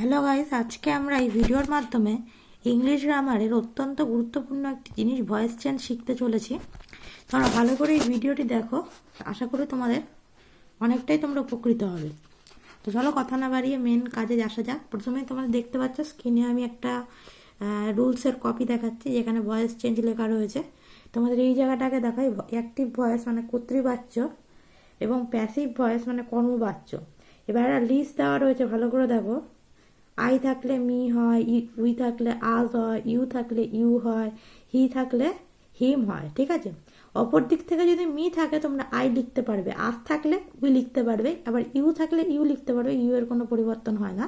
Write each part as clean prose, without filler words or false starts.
Hello guys, আজকে আমরা এই ভিডিওর মাধ্যমে ইংলিশ গ্রামারের অত্যন্ত গুরুত্বপূর্ণ একটি জিনিস ভয়েস চেঞ্জ শিখতে চলেছি। তোমরা ভালো করে এই ভিডিওটি দেখো, আশা করি তোমাদের অনেকটাই তোমরা উপকৃত হবে। তো চলো কথা না বাড়িয়ে মেন কাজে আসা যাক। প্রথমেই তোমরা দেখতে পাচ্ছ স্ক্রিনে আমি একটা রুলসের কপি দেখাচ্ছি যেখানে ভয়েস চেঞ্জ লেখা রয়েছে। তোমাদের এই জায়গাটাকে দেখাই অ্যাক্টিভ ভয়েস মানে কর্তৃবাচ্য এবং প্যাসিভ ভয়েস মানে কর্মবাচ্য। এবার একটা লিস্ট দেওয়া রয়েছে, ভালো করে দেখো। আই থাকলে মি হয়, উই থাকলে আজ হয়, ইউ থাকলে ইউ হয়, হি থাকলে হিম হয়। ঠিক আছে, অপর দিক থেকে যদি মি থাকে তোমরা আই লিখতে পারবে, আজ থাকলে উই লিখতে পারবে, আবার ইউ থাকলে ইউ লিখতে পারবে, ইউ এর কোনো পরিবর্তন হয় না।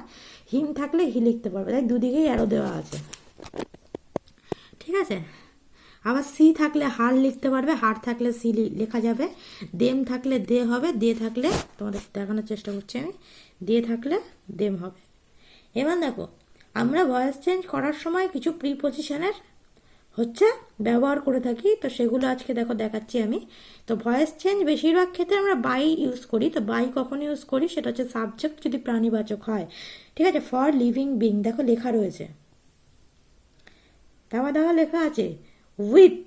হিম থাকলে হি লিখতে পারবে, তাই দুদিকেই অ্যারো দেওয়া আছে। ঠিক আছে, আবার সি থাকলে হার লিখতে পারবে, হার থাকলে সি লেখা যাবে। দেম থাকলে দে হবে, দে থাকলে তোমাদের দেখানোর চেষ্টা করছি আমি, দে থাকলে দেম হবে। এবার দেখো, আমরা ভয়েস চেঞ্জ করার সময় কিছু প্রিপজিশনের ব্যবহার করে থাকি, তো সেগুলো আজকে দেখাচ্ছি আমি। তো ভয়েস চেঞ্জ বেশিরভাগ ক্ষেত্রে আমরা বাই ইউজ করি। তো বাই কখন ইউজ করি, সেটা হচ্ছে সাবজেক্ট যদি প্রাণীবাচক হয়। ঠিক আছে, ফর লিভিং বিং দেখো লেখা রয়েছে, তারপর দেখো লেখা আছে উইথ।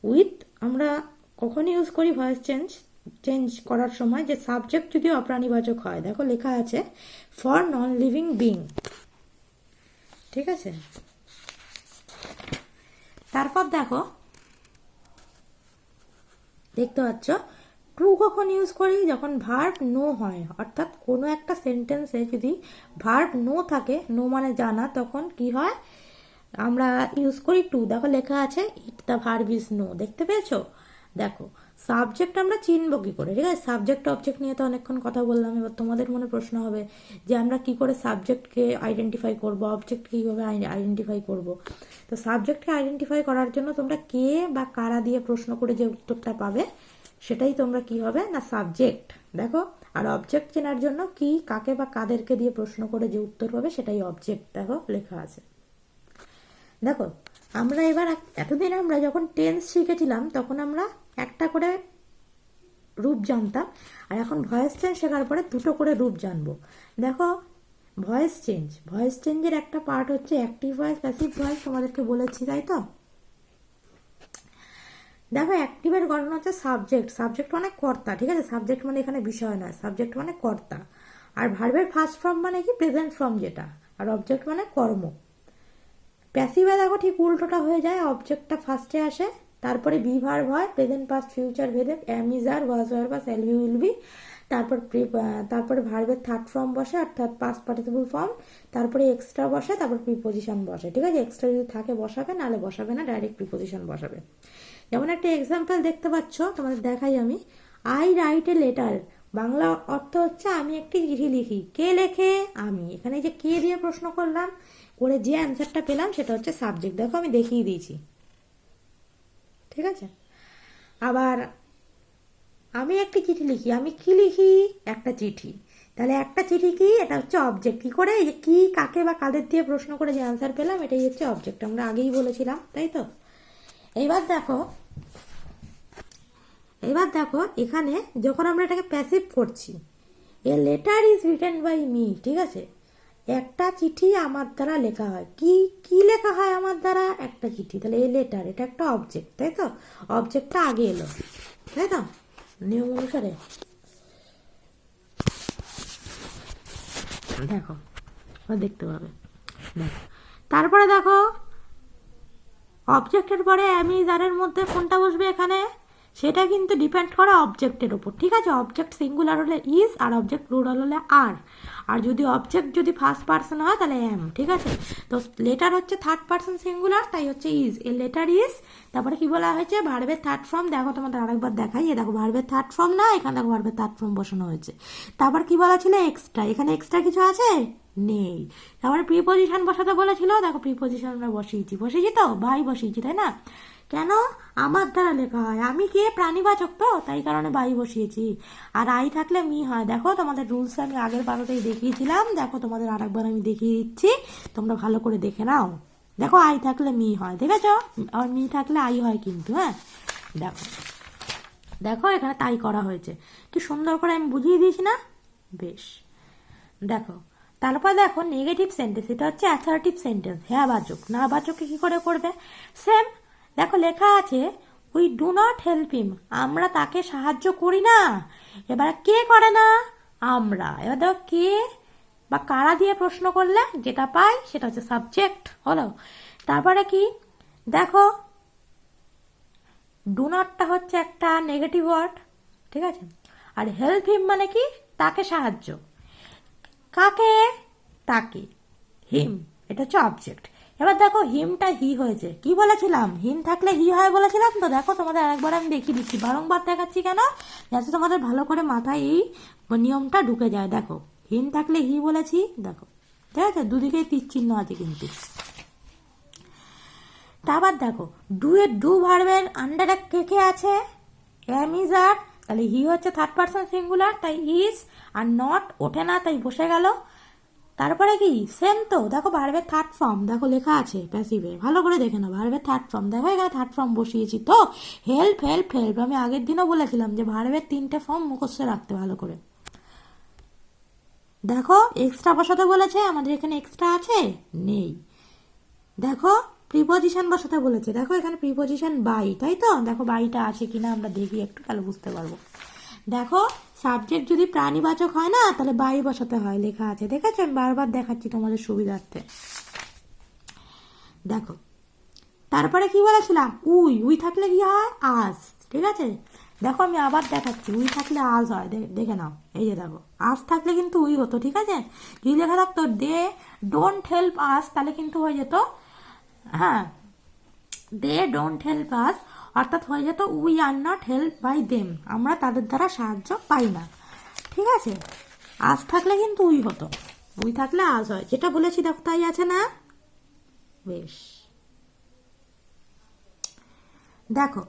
উইথ আমরা কখন ইউজ করি ভয়েস চেঞ্জ করার সময়, যে সাবজেক্ট যদি অপ্রাণীবাচক হয়। দেখো লেখা আছে ফর নন লিভিং বিং। ঠিক আছে, তারপর দেখো দেখতে পাচ্ছ ট্রু কখন ইউজ করি, যখন ভার্ব নো হয়, অর্থাৎ কোনো একটা সেন্টেন্সে যদি ভার্ব নো থাকে, নো মানে জানা, তখন কি হয় আমরা ইউজ করি টু। দেখো লেখা আছে ইট দ্য ভার্ব ইজ নো, দেখতে পেয়েছো? দেখো সাবজেক্ট আমরা চিনবো কি করে? ঠিক আছে, সাবজেক্ট অবজেক্ট নিয়ে তো অনেকক্ষণ কথা বললাম। এবার তোমাদের মনে প্রশ্ন হবে যে আমরা কি করে সাবজেক্টকে আইডেন্টিফাই করব, অবজেক্টকে কীভাবে আইডেন্টিফাই করব। তো সাবজেক্টকে আইডেন্টিফাই করার জন্য তোমরা কে বা কারা দিয়ে প্রশ্ন করে যে উত্তরটা পাবে সেটাই তোমরা কি হবে না সাবজেক্ট। দেখো, আর অবজেক্ট চেনার জন্য কি, কাকে বা কাদেরকে দিয়ে প্রশ্ন করে যে উত্তর পাবে সেটাই অবজেক্ট। দেখো লেখা আছে। দেখো আমরা এবার এতদিন আমরা যখন টেন্স শিখেছিলাম তখন আমরা একটা করে রূপ জানতাম, আর এখন ভয়েস চেঞ্জ শেখার পরে দুটো করে রূপ জানবো। দেখো ভয়েস চেঞ্জের একটা পার্ট হচ্ছে অ্যাক্টিভ ভয়েস, প্যাসিভ ভয়েস, তোমাদেরকে বলেছি তাই তো। দেখো অ্যাক্টিভের গঠন হচ্ছে সাবজেক্ট মানে কর্তা। ঠিক আছে, সাবজেক্ট মানে এখানে বিষয় নয়, সাবজেক্ট মানে কর্তা। আর ভার্বের ফার্স্ট ফর্ম মানে কি, প্রেজেন্ট ফর্ম যেটা, আর অবজেক্ট মানে কর্ম। প্যাসিভে দেখো ঠিক উল্টোটা হয়ে যায়, অবজেক্টটা ফার্স্টে আসে, তারপরে বি ভার্ব হয়, প্রেজেন্ট পাস্ট ফিউচার ভেদে am is are, was were বা শ্যাল বি উইল বি। তারপরে ভার্বের থার্ড ফর্ম বসে অর্থাৎ পাস্ট পার্টিসিপল ফর্ম, তারপরে এক্সট্রা বসে, তারপর প্রিপোজিশন বসে। ঠিক আছে, এক্সট্রা যদি থাকে বসাবে, নাহলে বসাবে না, ডাইরেক্ট প্রিপোজিশন বসাবে। যেমন একটা এক্সাম্পল দেখতে পাচ্ছ, তোমাদের দেখাই আমি। I right a letter, Bangla অর্থ হচ্ছে আমি একটি চিঠি লিখি। কে লেখে? আমি। এখানে যে কে দিয়ে প্রশ্ন করলাম, করে যে অ্যান্সারটা পেলাম সেটা হচ্ছে সাবজেক্ট। দেখো আমি দেখিয়ে দিয়েছি। ঠিক আছে, আবার আমি একটি চিঠি লিখি, আমি কি লিখি? একটা চিঠি। তাহলে একটা চিঠি কি, এটা হচ্ছে অবজেক্ট। কি করে, এই যে কি, কাকে বা কাদের দিয়ে প্রশ্ন করে যে অ্যান্সার পেলাম এটাই হচ্ছে অবজেক্ট, আমরা আগেই বলেছিলাম তাই তো। এবার দেখো এখানে যখন আমরা এটাকে প্যাসিভ করছি, a letter is written by me. ঠিক আছে, একটা চিঠি আমার দ্বারা লেখা হয়। কি কি লেখা হয় আমার দ্বারা? একটা চিঠি। তাহলে এ লেটার, এটা একটা অবজেক্ট তাই তো, অবজেক্টটা আগে এলো তাই তো নিয়ম অনুসারে। দেখো দেখতে পাবে। দেখো তারপরে দেখো অবজেক্টের পরে আমি যারের মধ্যে কোনটা বসবে এখানে, সেটা কিন্তু ডিপেন্ড করে অবজেক্টের উপর। ঠিক আছে, অবজেক্ট সিঙ্গুলার হলে ইজ, আর অবজেক্ট প্লুরাল হলে আর। আর যদি অবজেক্ট যদি ফার্স্ট পার্সন হয় তাহলে এম। ঠিক আছে, তো লেটার হচ্ছে থার্ড পার্সন সিঙ্গুলার, তাই হচ্ছে ইজ। এ লেটার ইজ, তারপরে কি বলা হয়েছে, ভার্বের থার্ড ফর্ম। দেখো তোমাদের আরেকবার দেখাই, দেখো ভার্বের থার্ড ফর্ম না, এখানে দেখো ভার্বের থার্ড ফর্ম বসানো হয়েছে। তারপর কি বলা ছিল, এক্সট্রা। এখানে এক্সট্রা কিছু আছে নেই। তারপরে প্রিপোজিশন বসাতে বলেছিল, দেখো প্রিপোজিশন আমরা বসিয়েছি তো, ভাই বসিয়েছি তাই না। কেন? আমার দ্বারা লেখা হয়, আমি কে, প্রাণীবাচক তো, তাই কারণে বাই বসিয়েছি। আর আই থাকলে মি হয়। দেখো তোমাদের রুলস আমি আগের পারোতেই দেখিয়েছিলাম, দেখো তোমাদের আরেকবার আমি দেখিয়ে দিচ্ছি, তোমরা ভালো করে দেখে নাও। দেখো আই থাকলে মি হয়, দেখেছো? আর মি থাকলে আই হয় কিন্তু। হ্যাঁ দেখো, দেখো এখানে তাই করা হয়েছে, কি সুন্দর করে আমি বুঝিয়ে দিয়েছি না? বেশ। দেখো তারপর দেখো নেগেটিভ সেন্টেন্স, এটা হচ্ছে অ্যাসার্টিভ সেন্টেন্স, হ্যাঁ বাচক। না বাচককে কি করে করবে? সেম, দেখো লেখা আছে we do not help him, আমরা তাকে সাহায্য করি না। এবার কে করে না? আমরা। এবার দেখো কে বা কারা দিয়ে প্রশ্ন করলে যেটা পাই সেটা হচ্ছে সাবজেক্ট হলো। তারপরে কি দেখো, ডু নটটা হচ্ছে একটা নেগেটিভ ওয়ার্ড, ঠিক আছে। আর হেল্প হিম মানে কি? তাকে সাহায্য। কাকে? তাকে। হিম, এটা হচ্ছে অবজেক্ট। এবার দেখো হিমটা হি হয়েছে, কি বলেছিলাম? হিম থাকলে হি হয় বলেছিলাম তো। দেখো তোমাদের আরেকবার আমি দেখিয়ে দিচ্ছি, বারংবার দেখাচ্ছি কেন? যাতে তোমাদের ভালো করে মাথায় এই নিয়মটা ঢুকে যায়। দেখো হিম থাকলে হি বলেছি, দেখো ঠিক আছে, দুদিকেই তীর চিহ্ন আছে কিন্তু। তারপর দেখো ডু এর ডু ভার্বের আন্ডারে কে কে আছে? এম ইজ আর, তাহলে হি হচ্ছে থার্ড পারসন সিঙ্গুলার, তাই ইজ। আর নট ওঠে না, তাই বসে গেল। তারপরে কি সেম তো, দেখো ভার্বের থার্ড ফর্ম দেখো লেখা আছে প্যাসিভে, ভালো করে দেখে নাও ভার্বের থার্ড ফর্ম। দেখো এখানে থার্ড ফর্ম বসিয়েছি তো, হেল্প হেল্প হেল্প। আমি আগের দিনও বলেছিলাম যে ভার্বের 3টে ফর্ম মুখস্থ রাখতে ভালো করে। দেখো এক্সট্রা বসাতে বলেছে, আমাদের এখানে এক্সট্রা আছে নেই। দেখো প্রিপোজিশন বসাতে বলেছে, দেখো এখানে প্রিপোজিশন বাই, তাই তো। দেখো বাইটা আছে কিনা আমরা দেখি একটু, তাহলে বুঝতে পারবো। দেখো সাবজেক্ট যদি প্রাণীবাচক হয় না, তাহলে বাই বসাতে হয়, লেখা আছে, দেখেছো? আমি বারবার দেখাচ্ছি তোমাদের সুবিধার্থে। দেখো তারপরে কি বলেছিলাম? উই, উই থাকলে কি হয়? আজ, ঠিক আছে। দেখো আমি আবার দেখাচ্ছি, উই থাকলে আজ হয়, দেখে নাও। এই যে দেখো আজ থাকলে কিন্তু উই হতো, ঠিক আছে। যদি লেখা থাকতো দে ডোন্ট হেল্প আস, তাহলে কিন্তু হয়ে যেত, হ্যাঁ, দে ডোন্ট হেল্প আস, অর্থাৎ হয়ে যেত we are not help by them, আমরা তাদের দ্বারা সাহায্য পাই না, ঠিক আছে। আজ থাকলে কিন্তু উই হতো, উই থাকলে আজ হয়, যেটা বলেছি দেখো তাই আছে না? বেশ, দেখো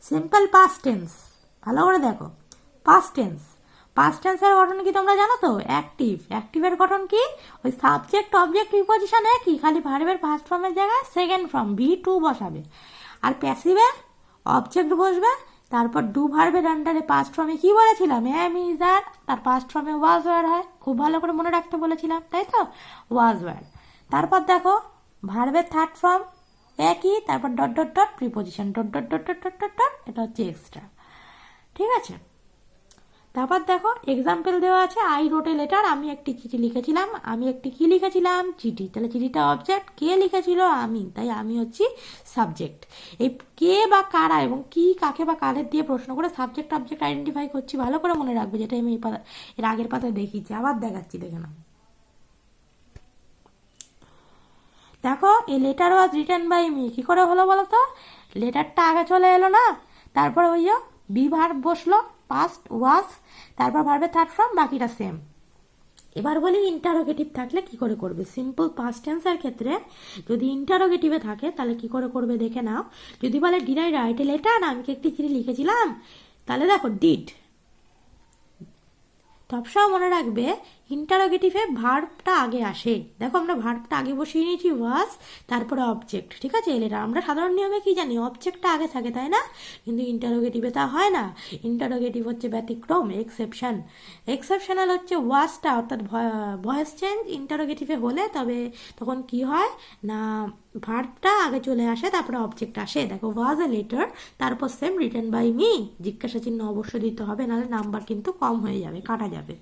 সিম্পল পাস্ট টেন্স, ভালো করে দেখো। পাস্ট টেন্স, পাস্ট টেন্সের গঠন কি তোমরা জানো তো? অ্যাক্টিভ, অ্যাক্টিভের গঠন কি? ওই সাবজেক্ট অবজেক্ট প্রিপোজিশন একই, খালি ভার্বের ফার্স্ট ফর্মের জায়গায় সেকেন্ড ফর্ম ভি2 বসাবে। আর প্যাসিভে অবজেক্ট বসবে, তারপর ডু ভার্বের আন্ডারে পাস্ট ফর্মে কি বলেছিলাম? এম ইজ আর, তার পাস্ট ফর্মে ওয়াজ ওয়ার হয়, খুব ভালো করে মনে রাখতে বলেছিলাম, তাই তো, ওয়াজ ওয়ার। তারপর দেখো ভার্বের থার্ড ফর্ম একই, তারপর dot dot dot preposition dot dot dot dot dot dot dot, এটা হচ্ছে এক্সট্রা, ঠিক আছে। তারপর দেখো এক্সাম্পল দেওয়া আছে, আই রোট এ লেটার, আমি একটি চিঠি লিখেছিলাম। আমি একটি কি লিখেছিলাম? চিঠি, তাহলে চিঠিটা অবজেক্ট, কে লিখেছিল? আমি, তাই আমি হচ্ছি সাবজেক্ট। এই কে বা কারা এবং কি কাকে বা কাদের দিয়ে প্রশ্ন করে সাবজেক্ট অবজেক্ট আইডেন্টিফাই করছি, ভালো করে মনে রাখবে, যেটা আমি এর আগের পাতায় দেখিয়েছি, আবার দেখাচ্ছি, দেখে নাও। দেখো এই letter was written by me, কি করে হলো বলো তো? লেটারটা আগে চলে এলো না, তারপর ওই বি ভার্ব বসলো, পাস্ট ওয়াজ, তারপর ভার্বের থার্ড ফর্ম, বাকিটা সেম। এবার বলি ইন্টারোগেটিভ থাকলে কি করে করবে। সিম্পল পাস্ট টেন্সের ক্ষেত্রে যদি ইন্টারোগেটিভে থাকে তাহলে কি করে করবে দেখে নাও। যদি বলে did I right a letter, আমি কি একটি চিঠি লিখেছিলাম, তাহলে দেখো ডিড। সবসময় মনে রাখবে ইন্টারোগেটিভে ভার্বটা আগে আসে। দেখো আমরা ভার্বটা আগে বসিয়ে নিয়েছি ওয়াজ, তারপরে অবজেক্ট, ঠিক আছে। এলেটা আমরা সাধারণ নিয়মে কি জানি, অবজেক্টটা আগে থাকে, তাই না? কিন্তু ইন্টারোগেটিভে তা হয় না। ইন্টারোগেটিভ হচ্ছে ব্যতিক্রম, এক্সেপশন। এক্সেপশনাল হচ্ছে ওয়াজটা, অর্থাৎ ভয়েস চেঞ্জ ইন্টারোগেটিভে হলে তবে তখন কি হয় না, ভার্বটা আগে চলে আসে, তারপরে অবজেক্ট আসে। দেখো ওয়াজ এ লেটার, তারপর সেম রিটেন বাই মি, জিজ্ঞাসা চিহ্ন অবশ্যই দিতে হবে, নাহলে নাম্বার কিন্তু কম হয়ে যাবে, কাটা যাবে।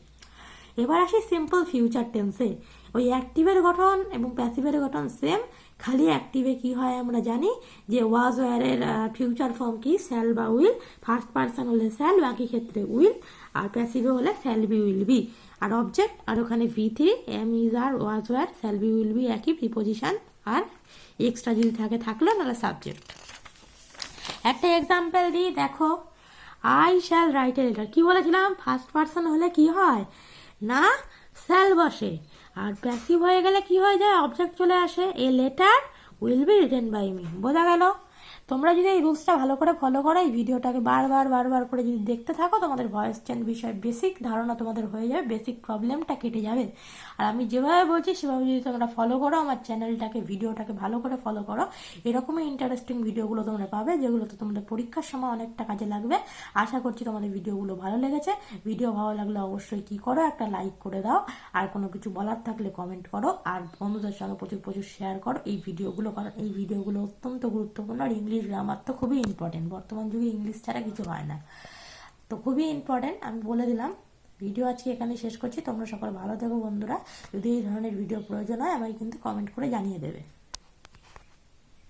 এবার আসি সিম্পল ফিউচার টেন্সে। ওই অ্যাক্টিভের গঠন এবং প্যাসিভের গঠন সেম, খালি অ্যাক্টিভে কি হয় আমরা জানি যে ওয়াজ ওয়ারের ফিউচার ফর্ম কি, শ্যাল বা উইল। ফার্স্ট পার্সন হলে শ্যাল, বাকি ক্ষেত্রে উইল। আর প্যাসিভে হলে শ্যাল বি উইল বি। আর অবজেক্ট, আর ওখানে ভি3, am is are, was were, shall be will be একই প্রিপোজিশন, আর এক্সট্রা যদি থাকে থাকলো, নাহলে সাবজেক্ট। একটা এক্সাম্পল দিই, দেখো I shall write a letter, কি বলেছিলাম? ফার্স্ট পার্সন হলে কি হয় না, শ্যাল বসে। আর প্যাসিভ হয়ে গেলে কি হয়ে যায়, অবজেক্ট চলে আসে। A letter will be written by me, বোঝা গেল? তোমরা যদি এই রুলসটা ভালো করে ফলো করো, এই ভিডিওটাকে বারবার করে যদি দেখতে থাকো, তোমাদের ভয়েস চেঞ্জ বিষয়ে বেসিক ধারণা তোমাদের হয়ে যাবে, বেসিক প্রবলেমটা কেটে যাবে। আর আমি যেভাবে বলছি সেভাবে যদি তোমরা ফলো করো, আমার চ্যানেলটাকে ভিডিওটাকে ভালো করে ফলো করো, এরকমই ইন্টারেস্টিং ভিডিওগুলো তোমরা পাবে, যেগুলো তো তোমাদের পরীক্ষার সময় অনেকটা কাজে লাগবে। আশা করছি তোমাদের ভিডিওগুলো ভালো লেগেছে। ভিডিও ভালো লাগলে অবশ্যই কি করো, একটা লাইক করে দাও, আর কোনো কিছু বলার থাকলে কমেন্ট করো, আর বন্ধুদের সঙ্গে প্রচুর শেয়ার করো এই ভিডিওগুলো, কারণ এই ভিডিওগুলো অত্যন্ত গুরুত্বপূর্ণ। আর ইংলিশ গ্রামার তো খুবই ইম্পর্টেন্ট, বর্তমান যুগে ইংলিশ ছাড়া কিছু হয় না, তো খুবই ইম্পর্টেন্ট, আমি বলে দিলাম। ভিডিও আজকে এখানে শেষ করছি। তোমরা সকলে ভালো থেকো বন্ধুরা। যদি এই ধরনের ভিডিও প্রয়োজন হয় আমাকে কিন্তু কমেন্ট করে জানিয়ে দেবে।